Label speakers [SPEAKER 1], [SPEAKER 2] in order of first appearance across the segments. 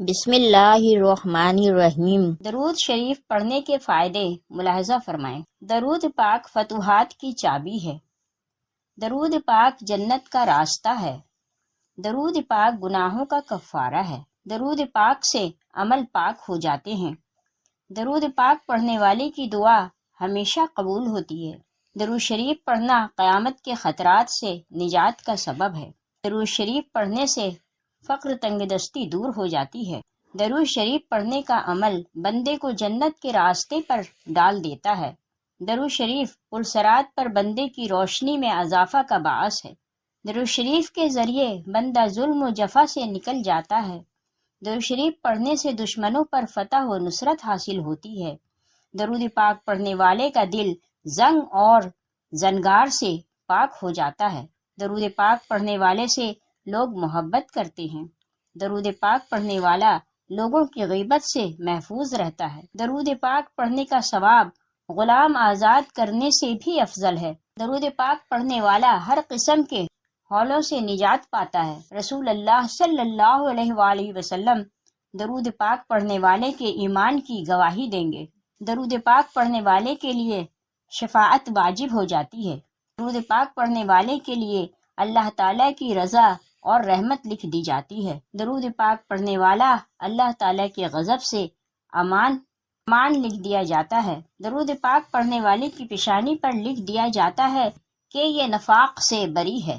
[SPEAKER 1] بسم اللہ الرحمن الرحیم۔ درود شریف پڑھنے کے فائدے ملاحظہ فرمائیں۔ درود پاک فتوحات کی چابی ہے۔ درود پاک جنت کا راستہ ہے۔ درود پاک گناہوں کا کفارہ ہے۔ درود پاک سے عمل پاک ہو جاتے ہیں۔ درود پاک پڑھنے والے کی دعا ہمیشہ قبول ہوتی ہے۔ درود شریف پڑھنا قیامت کے خطرات سے نجات کا سبب ہے۔ درود شریف پڑھنے سے فقر تنگ دستی دور ہو جاتی ہے۔ درود شریف پڑھنے کا عمل بندے کو جنت کے راستے پر ڈال دیتا ہے۔ درود شریف پلسرات پر بندے کی روشنی میں اضافہ کا باعث ہے۔ درود شریف کے ذریعے بندہ ظلم و جفا سے نکل جاتا ہے۔ درود شریف پڑھنے سے دشمنوں پر فتح و نصرت حاصل ہوتی ہے۔ درود پاک پڑھنے والے کا دل زنگ اور زنگار سے پاک ہو جاتا ہے۔ درود پاک پڑھنے والے سے لوگ محبت کرتے ہیں۔ درود پاک پڑھنے والا لوگوں کی غیبت سے محفوظ رہتا ہے۔ درود پاک پڑھنے کا ثواب غلام آزاد کرنے سے بھی افضل ہے۔ درود پاک پڑھنے والا ہر قسم کے ہولوں سے نجات پاتا ہے۔ رسول اللہ صلی اللہ علیہ وآلہ وسلم درود پاک پڑھنے والے کے ایمان کی گواہی دیں گے۔ درود پاک پڑھنے والے کے لیے شفاعت واجب ہو جاتی ہے۔ درود پاک پڑھنے والے کے لیے اللہ تعالیٰ کی رضا اور رحمت لکھ دی جاتی ہے۔ درود پاک پڑھنے والا اللہ تعالیٰ کے غضب سے امان لکھ دیا جاتا ہے۔ درود پاک پڑھنے والے کی پیشانی پر لکھ دیا جاتا ہے کہ یہ نفاق سے بری ہے۔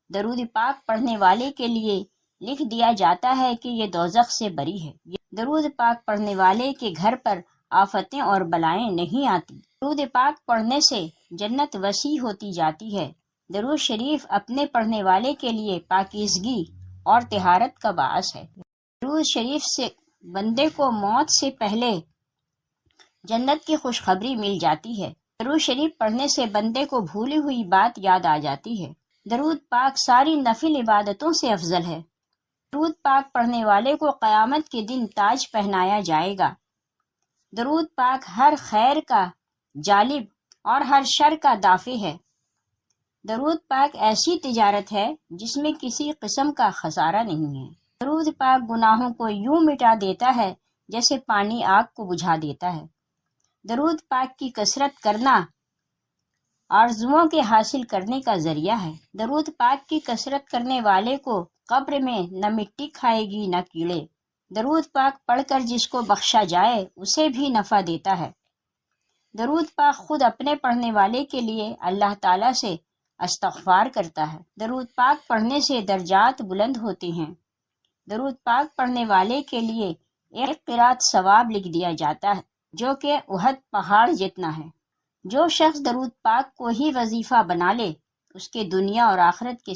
[SPEAKER 1] درود پاک پڑھنے والے کے لیے لکھ دیا جاتا ہے کہ یہ دوزخ سے بری ہے۔ درود پاک پڑھنے والے کے گھر پر آفتیں اور بلائیں نہیں آتی۔ درود پاک پڑھنے سے جنت وسیع ہوتی جاتی ہے۔ درود شریف اپنے پڑھنے والے کے لیے پاکیزگی اور طہارت کا باعث ہے۔ درود شریف سے بندے کو موت سے پہلے جنت کی خوشخبری مل جاتی ہے۔ درود شریف پڑھنے سے بندے کو بھولی ہوئی بات یاد آ جاتی ہے۔ درود پاک ساری نفل عبادتوں سے افضل ہے۔ درود پاک پڑھنے والے کو قیامت کے دن تاج پہنایا جائے گا۔ درود پاک ہر خیر کا جالب اور ہر شر کا دافع ہے۔ درود پاک ایسی تجارت ہے جس میں کسی قسم کا خسارہ نہیں ہے۔ درود پاک گناہوں کو یوں مٹا دیتا ہے جیسے پانی آگ کو بجھا دیتا ہے۔ درود پاک کی کثرت کرنا آرزوؤں کے حاصل کرنے کا ذریعہ ہے۔ درود پاک کی کثرت کرنے والے کو قبر میں نہ مٹی کھائے گی نہ کیڑے۔ درود پاک پڑھ کر جس کو بخشا جائے اسے بھی نفع دیتا ہے۔ درود پاک خود اپنے پڑھنے والے کے لیے اللہ تعالیٰ سے استغفار کرتا ہے۔ درود پاک پڑھنے سے درجات بلند ہوتے ہیں۔ درود پاک پڑھنے والے کے لیے ایک قرات ثواب لکھ دیا جاتا ہے جو کہ احد پہاڑ جتنا ہے۔ جو شخص درود پاک کو ہی وظیفہ بنا لے اس کے دنیا اور آخرت کے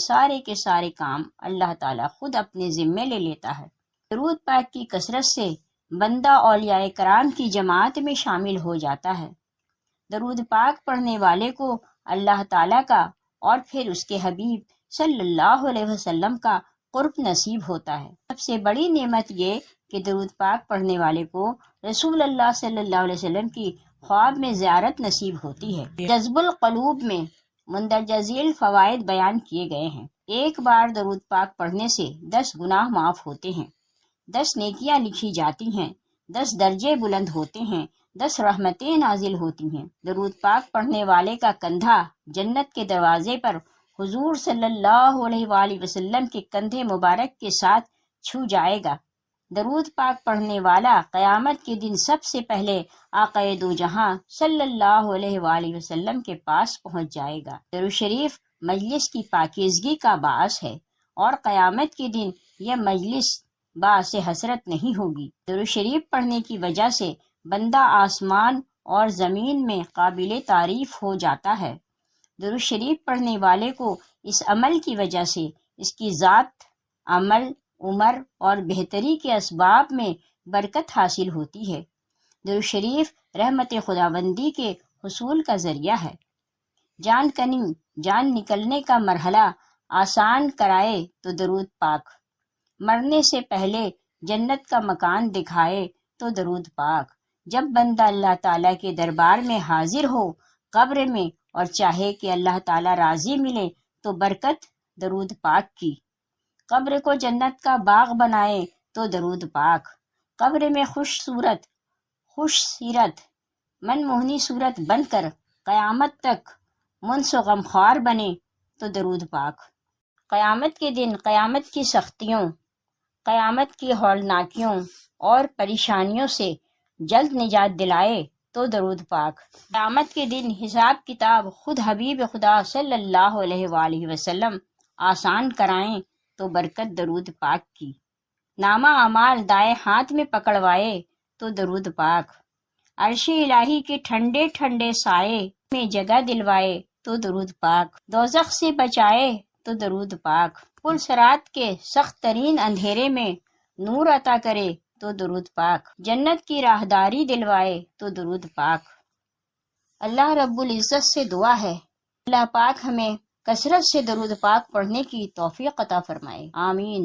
[SPEAKER 1] سارے کام اللہ تعالیٰ خود اپنے ذمے لے لیتا ہے۔ درود پاک کی کثرت سے بندہ اولیاء کرام کی جماعت میں شامل ہو جاتا ہے۔ درود پاک پڑھنے والے کو اللہ تعالیٰ کا اور پھر اس کے حبیب صلی اللہ علیہ وسلم کا قرب نصیب ہوتا ہے۔ سب سے بڑی نعمت یہ کہ درود پاک پڑھنے والے کو رسول اللہ صلی اللہ علیہ وسلم کی خواب میں زیارت نصیب ہوتی ہے۔ جذب القلوب میں مندرجہ ذیل فوائد بیان کیے گئے ہیں۔ ایک بار درود پاک پڑھنے سے 10 گناہ معاف ہوتے ہیں، 10 نیکیاں لکھی جاتی ہیں، 10 درجے بلند ہوتے ہیں، 10 رحمتیں نازل ہوتی ہیں۔ درود پاک پڑھنے والے کا کندھا جنت کے دروازے پر حضور صلی اللہ علیہ وآلہ وسلم کے کندھے مبارک کے ساتھ چھو جائے گا۔ درود پاک پڑھنے والا قیامت کے دن سب سے پہلے آقا دو جہاں صلی اللہ علیہ وآلہ وسلم کے پاس پہنچ جائے گا۔ درود شریف مجلس کی پاکیزگی کا باعث ہے اور قیامت کے دن یہ مجلس باعث حسرت نہیں ہوگی۔ درود شریف پڑھنے کی وجہ سے بندہ آسمان اور زمین میں قابل تعریف ہو جاتا ہے۔ درود شریف پڑھنے والے کو اس عمل کی وجہ سے اس کی ذات، عمل، عمر اور بہتری کے اسباب میں برکت حاصل ہوتی ہے۔ درود شریف رحمت خداوندی کے حصول کا ذریعہ ہے۔ جان نکلنے کا مرحلہ آسان کرائے تو درود پاک، مرنے سے پہلے جنت کا مکان دکھائے تو درود پاک، جب بندہ اللہ تعالیٰ کے دربار میں حاضر ہو قبر میں اور چاہے کہ اللہ تعالیٰ راضی ملے تو برکت درود پاک کی، قبر کو جنت کا باغ بنائے تو درود پاک، قبر میں خوش سیرت من موہنی صورت بن کر قیامت تک منس و غمخوار بنے تو درود پاک، قیامت کے دن قیامت کی سختیوں، قیامت کی ہولناکیوں اور پریشانیوں سے جلد نجات دلائے تو درود پاک، قیامت کے دن حساب کتاب خود حبیب خدا صلی اللہ علیہ وآلہ وسلم آسان کرائیں تو برکت درود پاک کی، نامہ اعمال دائیں ہاتھ میں پکڑوائے تو درود پاک، عرش الہی کے ٹھنڈے ٹھنڈے سائے میں جگہ دلوائے تو درود پاک، دوزخ سے بچائے تو درود پاک، پل صراط کے سخت ترین اندھیرے میں نور عطا کرے تو درود پاک، جنت کی راہداری دلوائے تو درود پاک۔ اللہ رب العزت سے دعا ہے اللہ پاک ہمیں کثرت سے درود پاک پڑھنے کی توفیق عطا فرمائے، آمین۔